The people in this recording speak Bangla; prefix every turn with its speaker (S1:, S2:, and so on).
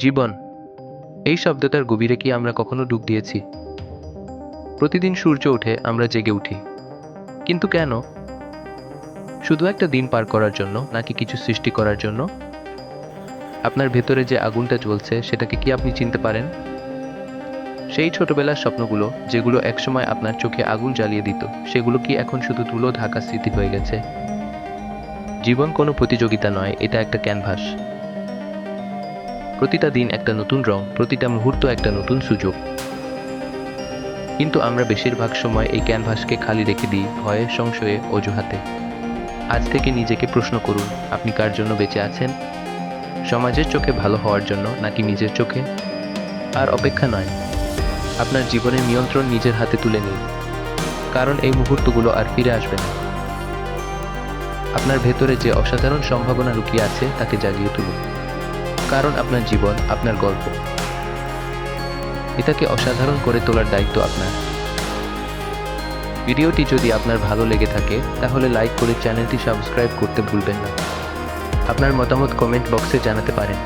S1: জীবন, এই শব্দটার গভীরে কি আমরা কখনো ডুব দিয়েছি? প্রতিদিন সূর্য ওঠে আমরা জেগে উঠি, কিন্তু কেন? শুধু একটা দিন পার করার জন্য, নাকি কিছু সৃষ্টি করার জন্য? আপনার ভেতরে যে আগুনটা জ্বলছে সেটাকে কি আপনি চিনতে পারেন? সেই ছোটবেলার স্বপ্নগুলো, যেগুলো একসময় আপনার চোখে আগুন জ্বালিয়ে দিত, সেগুলো কি এখন শুধু ধুলো ঢাকা স্মৃতি হয়ে গেছে? জীবন কোনো প্রতিযোগিতা নয়, এটা একটা ক্যানভাস। প্রতিটা দিন একটা নতুন রং, প্রতিটা মুহূর্ত একটা নতুন সুযোগ। কিন্তু আমরা বেশিরভাগ সময় এই ক্যানভাসকে খালি রেখে দিই ভয়ে, সংশয়ে, অজুহাতে। আজ থেকে নিজেকে প্রশ্ন করুন, আপনি কার জন্য বেঁচে আছেন? সমাজের চোখে ভালো হওয়ার জন্য, নাকি নিজের চোখে? আর অপেক্ষা নয়, আপনার জীবনের নিয়ন্ত্রণ নিজের হাতে তুলে নিন, কারণ এই মুহূর্তগুলো আর ফিরে আসবে না। আপনার ভেতরে যে অসাধারণ সম্ভাবনা লুকিয়ে আছে তাকে জাগিয়ে তুলুন, কারণ আপনার জীবন আপনার গল্প। এটাকে অসাধারণ করে তোলার দায়িত্ব আপনার। ভিডিওটি যদি আপনার ভালো লেগে থাকে তাহলে লাইক করে চ্যানেলটি সাবস্ক্রাইব করতে ভুলবেন না। আপনার মতামত কমেন্ট বক্সে জানাতে পারেন।